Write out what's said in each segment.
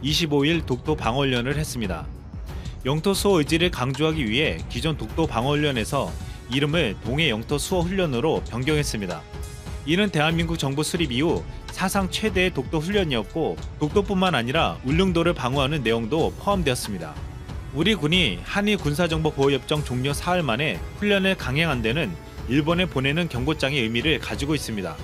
25일 독도 방어훈련을 했습니다. 영토 수호 의지를 강조하기 위해 기존 독도 방어훈련에서 이름을 동해 영토 수호 훈련으로 변경했습니다. 이는 대한민국 정부 수립 이후 사상 최대의 독도 훈련이었고, 독도뿐만 아니라 울릉도를 방어하는 내용도 포함되었습니다. 우리 군이 한일 군사정보보호협정 종료 사흘 만에 훈련을 강행한 데는 일본에 보내는 경고장의 의미를 가지고 있습니다.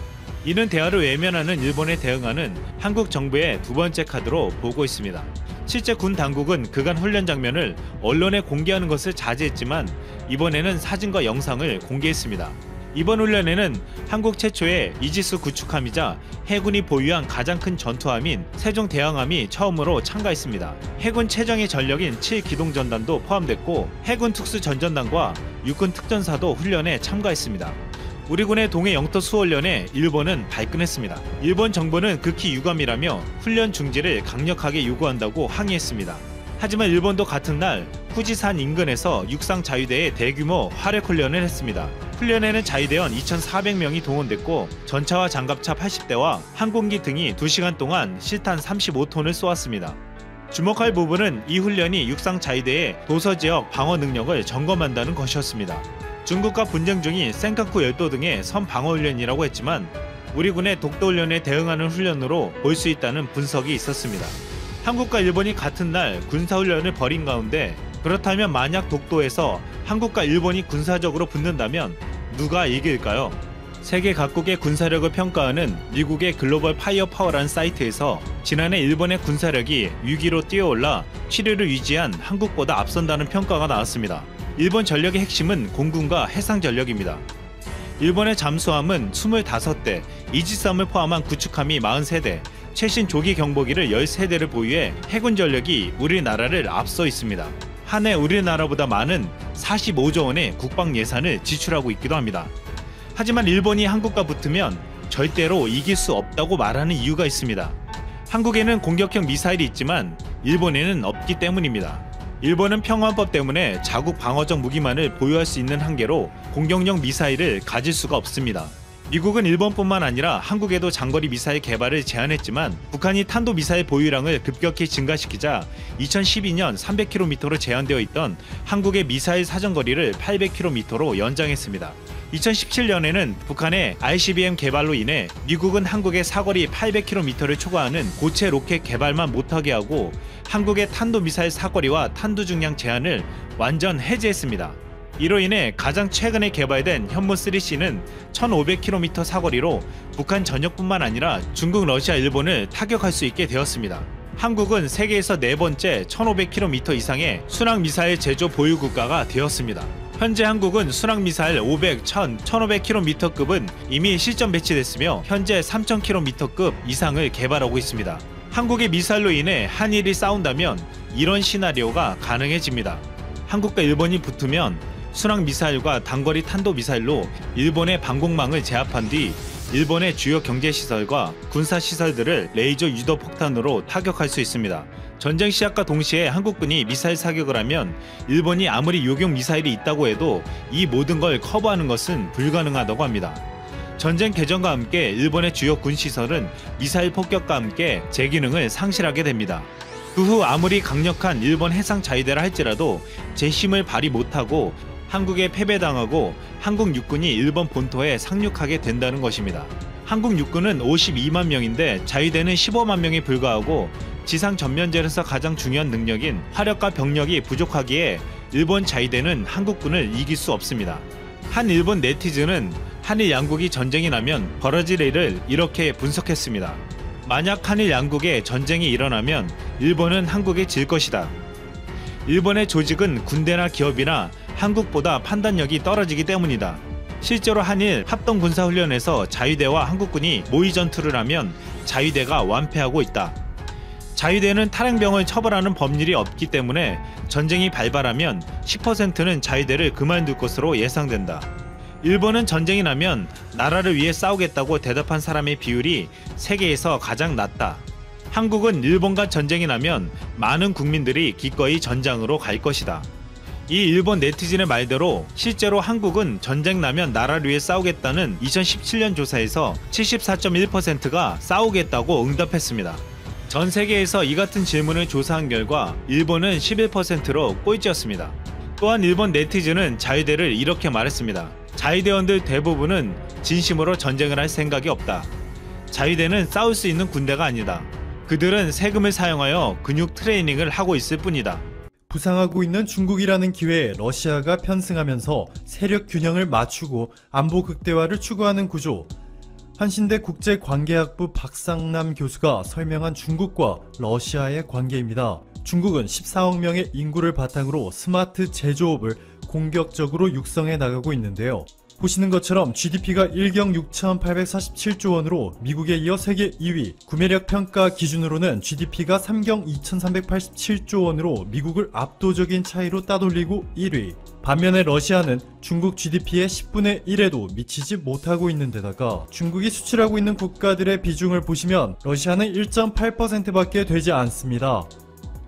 이는 대화를 외면하는 일본에 대응하는 한국 정부의 두 번째 카드로 보고 있습니다. 실제 군 당국은 그간 훈련 장면을 언론에 공개하는 것을 자제했지만 이번에는 사진과 영상을 공개했습니다. 이번 훈련에는 한국 최초의 이지스 구축함이자 해군이 보유한 가장 큰 전투함인 세종대왕함이 처음으로 참가했습니다. 해군 최정예 전력인 7기동전단도 포함됐고, 해군 특수전전단과 육군 특전사도 훈련에 참가했습니다. 우리 군의 동해 영토 수호훈련에 일본은 발끈했습니다. 일본 정부는 극히 유감이라며 훈련 중지를 강력하게 요구한다고 항의했습니다. 하지만 일본도 같은 날 후지산 인근에서 육상 자위대의 대규모 화력 훈련을 했습니다. 훈련에는 자위대원 2,400명이 동원됐고, 전차와 장갑차 80대와 항공기 등이 2시간 동안 실탄 35톤을 쏘았습니다. 주목할 부분은 이 훈련이 육상 자위대의 도서지역 방어 능력을 점검한다는 것이었습니다. 중국과 분쟁 중인 센카쿠 열도 등의 선 방어 훈련이라고 했지만 우리 군의 독도 훈련에 대응하는 훈련으로 볼 수 있다는 분석이 있었습니다. 한국과 일본이 같은 날 군사훈련을 벌인 가운데, 그렇다면 만약 독도에서 한국과 일본이 군사적으로 붙는다면 누가 이길까요? 세계 각국의 군사력을 평가하는 미국의 글로벌 파이어 파워라는 사이트에서 지난해 일본의 군사력이 6위로 뛰어올라 7위를 유지한 한국보다 앞선다는 평가가 나왔습니다. 일본 전력의 핵심은 공군과 해상 전력입니다. 일본의 잠수함은 25대, 이지스함을 포함한 구축함이 43대, 최신 조기 경보기를 13대를 보유해 해군 전력이 우리나라를 앞서 있습니다. 한 해 우리나라보다 많은 45조 원의 국방 예산을 지출하고 있기도 합니다. 하지만 일본이 한국과 붙으면 절대로 이길 수 없다고 말하는 이유가 있습니다. 한국에는 공격형 미사일이 있지만 일본에는 없기 때문입니다. 일본은 평화법 때문에 자국 방어적 무기만을 보유할 수 있는 한계로 공격용 미사일을 가질 수가 없습니다. 미국은 일본뿐만 아니라 한국에도 장거리 미사일 개발을 제한했지만 북한이 탄도미사일 보유량을 급격히 증가시키자 2012년 300km로 제한되어 있던 한국의 미사일 사정거리를 800km로 연장했습니다. 2017년에는 북한의 ICBM 개발로 인해 미국은 한국의 사거리 800km를 초과하는 고체 로켓 개발만 못하게 하고 한국의 탄도미사일 사거리와 탄두 중량 제한을 완전 해제했습니다. 이로 인해 가장 최근에 개발된 현무3C는 1500km 사거리로 북한 전역뿐만 아니라 중국, 러시아, 일본을 타격할 수 있게 되었습니다. 한국은 세계에서 네 번째 1500km 이상의 순항미사일 제조 보유 국가가 되었습니다. 현재 한국은 순항미사일 500, 1000, 1500km급은 이미 실전 배치됐으며 현재 3000km급 이상을 개발하고 있습니다. 한국의 미사일로 인해 한일이 싸운다면 이런 시나리오가 가능해집니다. 한국과 일본이 붙으면 순항미사일과 단거리 탄도미사일로 일본의 방공망을 제압한 뒤 일본의 주요 경제시설과 군사시설들을 레이저 유도 폭탄으로 타격할 수 있습니다. 전쟁 시작과 동시에 한국군이 미사일 사격을 하면 일본이 아무리 요격 미사일이 있다고 해도 이 모든 걸 커버하는 것은 불가능하다고 합니다. 전쟁 개전과 함께 일본의 주요 군시설은 미사일 폭격과 함께 제 기능을 상실하게 됩니다. 그 후 아무리 강력한 일본 해상 자위대라 할지라도 제 힘을 발휘 못하고 한국에 패배당하고 한국 육군이 일본 본토에 상륙하게 된다는 것입니다. 한국 육군은 52만 명인데 자위대는 15만 명에 불과하고 지상 전면전에서 가장 중요한 능력인 화력과 병력이 부족하기에 일본 자위대는 한국군을 이길 수 없습니다. 한 일본 네티즌은 한일 양국이 전쟁이 나면 벌어질 일을 이렇게 분석했습니다. 만약 한일 양국에 전쟁이 일어나면 일본은 한국에 질 것이다. 일본의 조직은 군대나 기업이나 한국보다 판단력이 떨어지기 때문이다. 실제로 한일 합동군사훈련에서 자위대와 한국군이 모의 전투를 하면 자위대가 완패하고 있다. 자위대는 탈행병을 처벌하는 법률이 없기 때문에 전쟁이 발발하면 10%는 자위대를 그만둘 것으로 예상된다. 일본은 전쟁이 나면 나라를 위해 싸우겠다고 대답한 사람의 비율이 세계에서 가장 낮다. 한국은 일본과 전쟁이 나면 많은 국민들이 기꺼이 전장으로 갈 것이다. 이 일본 네티즌의 말대로 실제로 한국은 전쟁 나면 나라를 위해 싸우겠다는 2017년 조사에서 74.1%가 싸우겠다고 응답했습니다. 전 세계에서 이 같은 질문을 조사한 결과 일본은 11%로 꼴찌였습니다. 또한 일본 네티즌은 자위대를 이렇게 말했습니다. 자위대원들 대부분은 진심으로 전쟁을 할 생각이 없다. 자위대는 싸울 수 있는 군대가 아니다. 그들은 세금을 사용하여 근육 트레이닝을 하고 있을 뿐이다. 부상하고 있는 중국이라는 기회에 러시아가 편승하면서 세력 균형을 맞추고 안보 극대화를 추구하는 구조. 한신대 국제관계학부 박상남 교수가 설명한 중국과 러시아의 관계입니다. 중국은 14억 명의 인구를 바탕으로 스마트 제조업을 공격적으로 육성해 나가고 있는데요. 보시는 것처럼 GDP가 1경 6,847조 원으로 미국에 이어 세계 2위, 구매력 평가 기준으로는 GDP가 3경 2,387조 원으로 미국을 압도적인 차이로 따돌리고 1위. 반면에 러시아는 중국 GDP의 10분의 1에도 미치지 못하고 있는 데다가 중국이 수출하고 있는 국가들의 비중을 보시면 러시아는 1.8%밖에 되지 않습니다.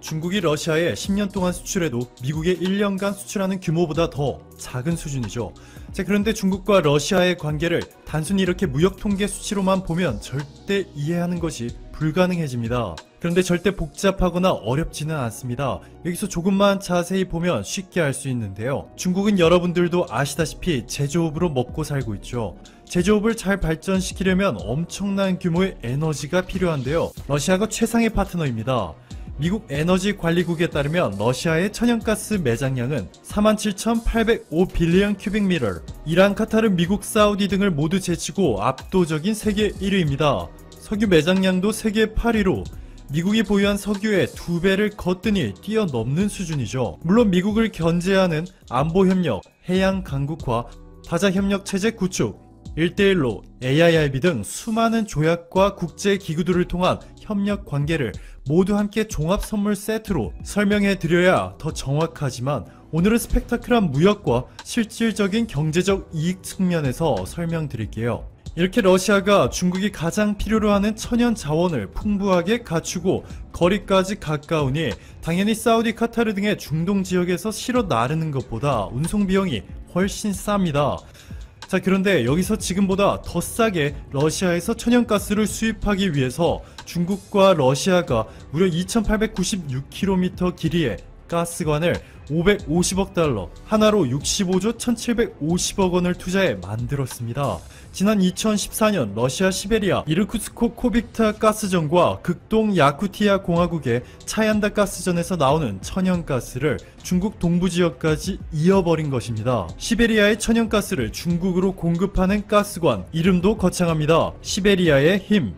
중국이 러시아에 10년 동안 수출해도 미국의 1년간 수출하는 규모보다 더 작은 수준이죠. 자, 그런데 중국과 러시아의 관계를 단순히 이렇게 무역통계 수치로만 보면 절대 이해하는 것이 불가능해집니다. 그런데 절대 복잡하거나 어렵지는 않습니다. 여기서 조금만 자세히 보면 쉽게 알 수 있는데요. 중국은 여러분들도 아시다시피 제조업으로 먹고 살고 있죠. 제조업을 잘 발전시키려면 엄청난 규모의 에너지가 필요한데요. 러시아가 최상의 파트너입니다. 미국 에너지관리국에 따르면 러시아의 천연가스 매장량은 47,805빌리언 큐빅미터, 이란, 카타르, 미국, 사우디 등을 모두 제치고 압도적인 세계 1위입니다. 석유 매장량도 세계 8위로 미국이 보유한 석유의 2배를 거뜬히 뛰어넘는 수준이죠. 물론 미국을 견제하는 안보협력, 해양 강국화, 다자협력 체제 구축, 1대1로 AIIB 등 수많은 조약과 국제기구들을 통한 협력 관계를 모두 함께 종합선물 세트로 설명해 드려야 더 정확하지만 오늘은 스펙타클한 무역과 실질적인 경제적 이익 측면에서 설명드릴게요. 이렇게 러시아가 중국이 가장 필요로 하는 천연 자원을 풍부하게 갖추고 거리까지 가까우니 당연히 사우디, 카타르 등의 중동 지역에서 실어 나르는 것보다 운송 비용이 훨씬 쌉니다. 자, 그런데 여기서 지금보다 더 싸게 러시아에서 천연가스를 수입하기 위해서 중국과 러시아가 무려 2896km 길이의 가스관을 550억 달러, 하나로 65조 1750억 원을 투자해 만들었습니다. 지난 2014년 러시아 시베리아 이르쿠츠크 코빅타 가스전과 극동 야쿠티아 공화국의 차얀다 가스전에서 나오는 천연가스를 중국 동부지역까지 이어버린 것입니다. 시베리아의 천연가스를 중국으로 공급하는 가스관, 이름도 거창합니다. 시베리아의 힘.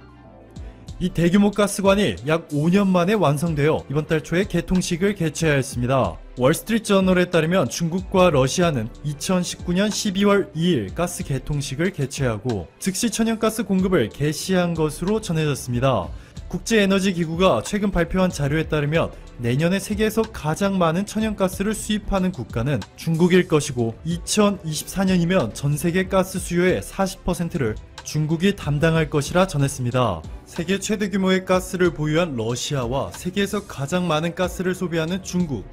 이 대규모 가스관이 약 5년 만에 완성되어 이번 달 초에 개통식을 개최하였습니다. 월스트리트저널에 따르면 중국과 러시아는 2019년 12월 2일 가스 개통식을 개최하고 즉시 천연가스 공급을 개시한 것으로 전해졌습니다. 국제에너지기구가 최근 발표한 자료에 따르면 내년에 세계에서 가장 많은 천연가스를 수입하는 국가는 중국일 것이고 2024년이면 전세계 가스 수요의 40%를 중국이 담당할 것이라 전했습니다. 세계 최대 규모의 가스를 보유한 러시아와 세계에서 가장 많은 가스를 소비하는 중국,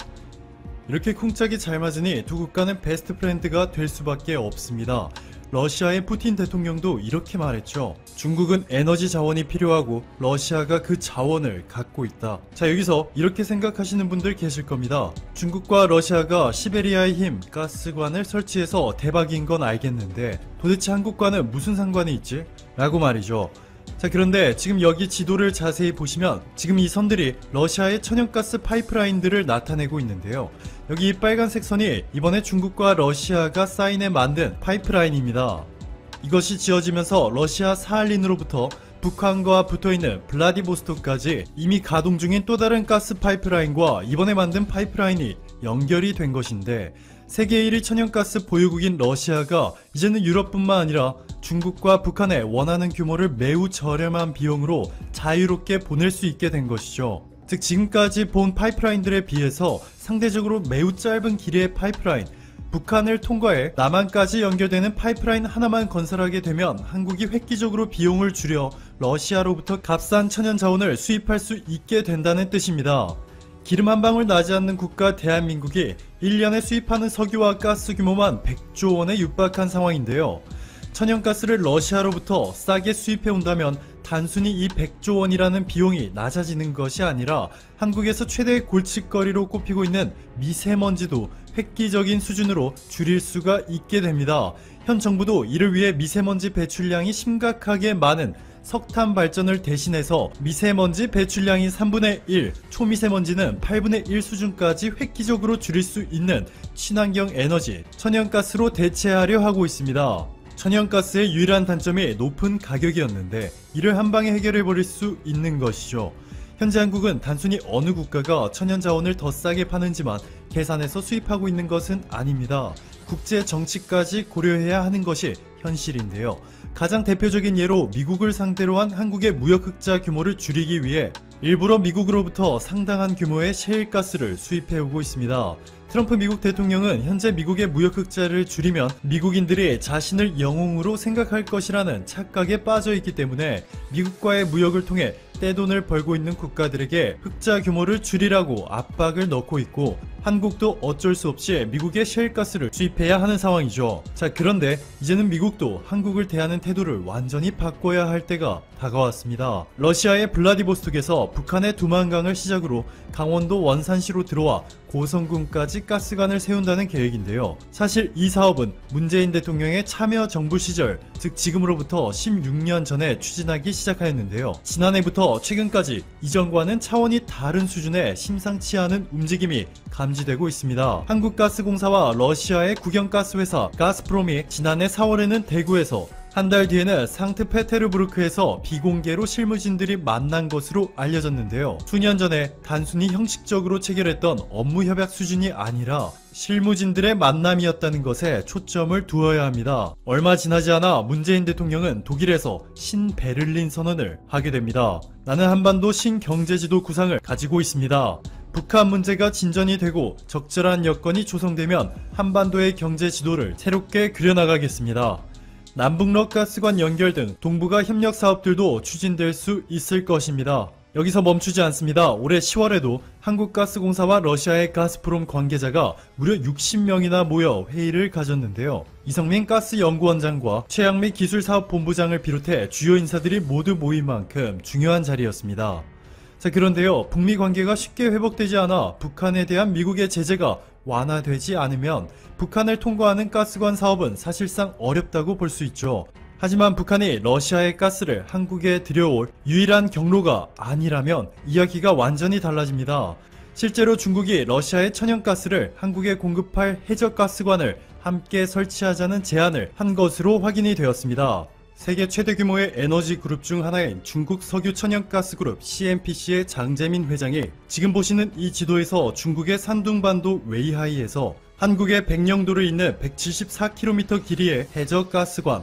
이렇게 쿵짝이 잘 맞으니 두 국가는 베스트 프렌드가 될 수밖에 없습니다. 러시아의 푸틴 대통령도 이렇게 말했죠. 중국은 에너지 자원이 필요하고 러시아가 그 자원을 갖고 있다. 자, 여기서 이렇게 생각하시는 분들 계실 겁니다. 중국과 러시아가 시베리아의 힘 가스관을 설치해서 대박인 건 알겠는데 도대체 한국과는 무슨 상관이 있지? 라고 말이죠. 자, 그런데 지금 여기 지도를 자세히 보시면 지금 이 선들이 러시아의 천연가스 파이프라인들을 나타내고 있는데요. 여기 이 빨간색 선이 이번에 중국과 러시아가 사인해 만든 파이프라인입니다. 이것이 지어지면서 러시아 사할린으로부터 북한과 붙어있는 블라디보스토크까지 이미 가동 중인 또 다른 가스 파이프라인과 이번에 만든 파이프라인이 연결이 된 것인데, 세계 1위 천연가스 보유국인 러시아가 이제는 유럽뿐만 아니라 중국과 북한에 원하는 규모를 매우 저렴한 비용으로 자유롭게 보낼 수 있게 된 것이죠. 즉, 지금까지 본 파이프라인들에 비해서 상대적으로 매우 짧은 길이의 파이프라인, 북한을 통과해 남한까지 연결되는 파이프라인 하나만 건설하게 되면 한국이 획기적으로 비용을 줄여 러시아로부터 값싼 천연 자원을 수입할 수 있게 된다는 뜻입니다. 기름 한 방울 나지 않는 국가 대한민국이 1년에 수입하는 석유와 가스 규모만 100조 원에 육박한 상황인데요. 천연가스를 러시아로부터 싸게 수입해 온다면 단순히 이 100조 원이라는 비용이 낮아지는 것이 아니라 한국에서 최대의 골칫거리로 꼽히고 있는 미세먼지도 획기적인 수준으로 줄일 수가 있게 됩니다. 현 정부도 이를 위해 미세먼지 배출량이 심각하게 많은 석탄 발전을 대신해서 미세먼지 배출량이 3분의 1, 초미세먼지는 8분의 1 수준까지 획기적으로 줄일 수 있는 친환경 에너지, 천연가스로 대체하려 하고 있습니다. 천연가스의 유일한 단점이 높은 가격이었는데 이를 한방에 해결해버릴 수 있는 것이죠. 현재 한국은 단순히 어느 국가가 천연자원을 더 싸게 파는지만 계산해서 수입하고 있는 것은 아닙니다. 국제 정치까지 고려해야 하는 것이 현실인데요. 가장 대표적인 예로 미국을 상대로 한 한국의 무역 흑자 규모를 줄이기 위해 일부러 미국으로부터 상당한 규모의 셰일가스를 수입해오고 있습니다. 트럼프 미국 대통령은 현재 미국의 무역 흑자를 줄이면 미국인들이 자신을 영웅으로 생각할 것이라는 착각에 빠져 있기 때문에 미국과의 무역을 통해 떼돈을 벌고 있는 국가들에게 흑자 규모를 줄이라고 압박을 넣고 있고, 한국도 어쩔 수 없이 미국의 셰일가스를 수입해야 하는 상황이죠. 자, 그런데 이제는 미국도 한국을 대하는 태도를 완전히 바꿔야 할 때가 다가왔습니다. 러시아의 블라디보스톡에서 북한의 두만강을 시작으로 강원도 원산시로 들어와 고성군까지 가스관을 세운다는 계획인데요. 사실 이 사업은 문재인 대통령의 참여정부 시절, 즉 지금으로부터 16년 전에 추진하기 시작하였는데요. 지난해부터 최근까지 이전과는 차원이 다른 수준의 심상치 않은 움직임이 감지되고 있습니다. 한국가스공사와 러시아의 국영가스회사 가스프롬이 지난해 4월에는 대구에서, 한 달 뒤에는 상트페테르부르크에서 비공개로 실무진들이 만난 것으로 알려졌는데요. 수년 전에 단순히 형식적으로 체결했던 업무 협약 수준이 아니라 실무진들의 만남이었다는 것에 초점을 두어야 합니다. 얼마 지나지 않아 문재인 대통령은 독일에서 신베를린 선언을 하게 됩니다. 나는 한반도 신경제지도 구상을 가지고 있습니다. 북한 문제가 진전이 되고 적절한 여건이 조성되면 한반도의 경제 지도를 새롭게 그려나가겠습니다. 남북러 가스관 연결 등 동북아 협력 사업들도 추진될 수 있을 것입니다. 여기서 멈추지 않습니다. 올해 10월에도 한국가스공사와 러시아의 가스프롬 관계자가 무려 60명이나 모여 회의를 가졌는데요. 이성민 가스연구원장과 최양미 기술사업본부장을 비롯해 주요 인사들이 모두 모인 만큼 중요한 자리였습니다. 자, 그런데요, 북미 관계가 쉽게 회복되지 않아 북한에 대한 미국의 제재가 완화되지 않으면 북한을 통과하는 가스관 사업은 사실상 어렵다고 볼 수 있죠. 하지만 북한이 러시아의 가스를 한국에 들여올 유일한 경로가 아니라면 이야기가 완전히 달라집니다. 실제로 중국이 러시아의 천연가스를 한국에 공급할 해적가스관을 함께 설치하자는 제안을 한 것으로 확인이 되었습니다. 세계 최대 규모의 에너지 그룹 중 하나인 중국 석유 천연가스 그룹 CNPC의 장재민 회장이 지금 보시는 이 지도에서 중국의 산둥반도 웨이하이에서 한국의 백령도를 잇는 174km 길이의 해저가스관,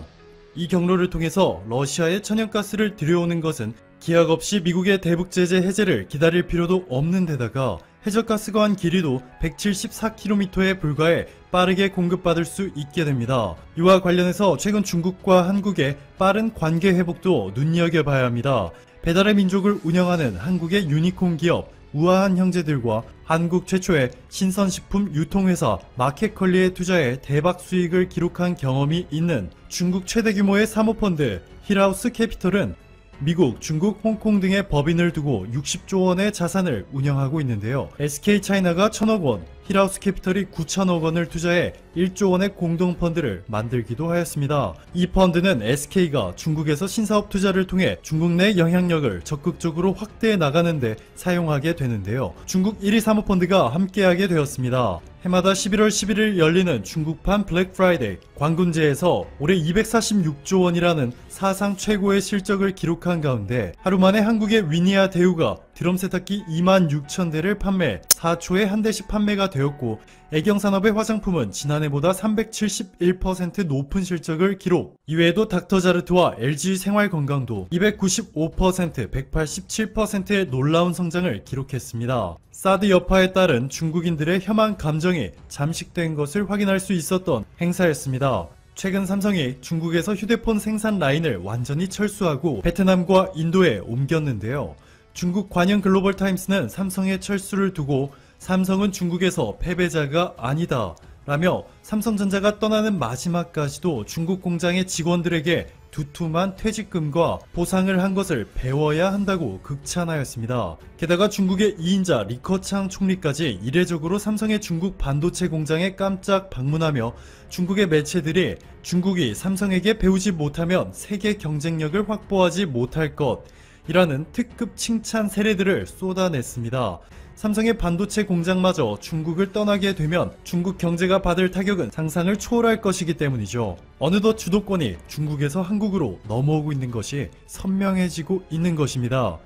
이 경로를 통해서 러시아의 천연가스를 들여오는 것은 기약 없이 미국의 대북 제재 해제를 기다릴 필요도 없는 데다가 해저가스관 길이도 174km에 불과해 빠르게 공급받을 수 있게 됩니다. 이와 관련해서 최근 중국과 한국의 빠른 관계 회복도 눈여겨봐야 합니다. 배달의 민족을 운영하는 한국의 유니콘 기업 우아한 형제들과 한국 최초의 신선식품 유통회사 마켓컬리에 투자해 대박 수익을 기록한 경험이 있는 중국 최대 규모의 사모펀드 힐하우스 캐피털은 미국, 중국, 홍콩 등의 법인을 두고 60조 원의 자산을 운영하고 있는데요. SK차이나가 1000억 원, 힐하우스 캐피털이 9천억 원을 투자해 1조 원의 공동펀드를 만들기도 하였습니다. 이 펀드는 SK가 중국에서 신사업 투자를 통해 중국 내 영향력을 적극적으로 확대해 나가는데 사용하게 되는데요. 중국 1위 사모펀드가 함께하게 되었습니다. 해마다 11월 11일 열리는 중국판 블랙 프라이데이 광군제에서 올해 246조 원이라는 사상 최고의 실적을 기록한 가운데 하루 만에 한국의 위니아 대우가 드럼 세탁기 26,000대를 판매, 4초에 한 대씩 판매가 되었고 애경산업의 화장품은 지난해보다 371% 높은 실적을 기록. 이외에도 닥터자르트와 LG생활건강도 295%, 187%의 놀라운 성장을 기록했습니다. 사드 여파에 따른 중국인들의 혐한 감정이 잠식된 것을 확인할 수 있었던 행사였습니다. 최근 삼성이 중국에서 휴대폰 생산 라인을 완전히 철수하고 베트남과 인도에 옮겼는데요. 중국 관영 글로벌 타임스는 삼성의 철수를 두고 삼성은 중국에서 패배자가 아니다 라며 삼성전자가 떠나는 마지막까지도 중국 공장의 직원들에게 두툼한 퇴직금과 보상을 한 것을 배워야 한다고 극찬하였습니다. 게다가 중국의 2인자 리커창 총리까지 이례적으로 삼성의 중국 반도체 공장에 깜짝 방문하며 중국의 매체들이 중국이 삼성에게 배우지 못하면 세계 경쟁력을 확보하지 못할 것이라는 특급 칭찬 세례들을 쏟아냈습니다. 삼성의 반도체 공장마저 중국을 떠나게 되면 중국 경제가 받을 타격은 상상을 초월할 것이기 때문이죠. 어느덧 주도권이 중국에서 한국으로 넘어오고 있는 것이 선명해지고 있는 것입니다.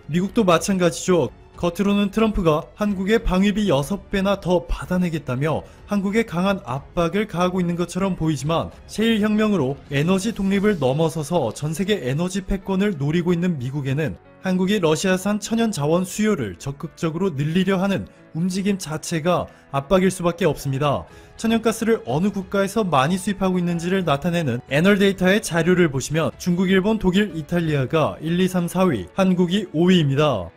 미국도 마찬가지죠. 겉으로는 트럼프가 한국의 방위비 6배나 더 받아내겠다며 한국에 강한 압박을 가하고 있는 것처럼 보이지만 셰일 혁명으로 에너지 독립을 넘어서서 전세계 에너지 패권을 노리고 있는 미국에는 한국이 러시아산 천연 자원 수요를 적극적으로 늘리려 하는 움직임 자체가 압박일 수밖에 없습니다. 천연가스를 어느 국가에서 많이 수입하고 있는지를 나타내는 애널데이터의 자료를 보시면 중국, 일본, 독일, 이탈리아가 1, 2, 3, 4위, 한국이 5위입니다.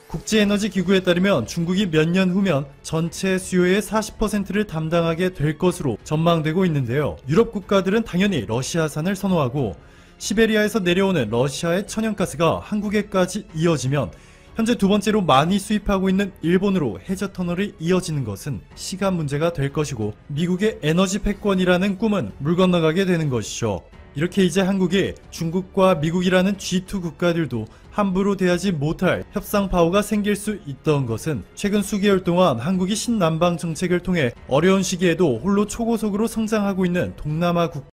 국제에너지기구에 따르면 중국이 몇 년 후면 전체 수요의 40%를 담당하게 될 것으로 전망되고 있는데요. 유럽 국가들은 당연히 러시아산을 선호하고 시베리아에서 내려오는 러시아의 천연가스가 한국에까지 이어지면 현재 두 번째로 많이 수입하고 있는 일본으로 해저 터널이 이어지는 것은 시간 문제가 될 것이고 미국의 에너지 패권이라는 꿈은 물 건너가게 되는 것이죠. 이렇게 이제 한국이 중국과 미국이라는 G2 국가들도 함부로 대하지 못할 협상 파워가 생길 수 있던 것은 최근 수개월 동안 한국이 신남방 정책을 통해 어려운 시기에도 홀로 초고속으로 성장하고 있는 동남아 국가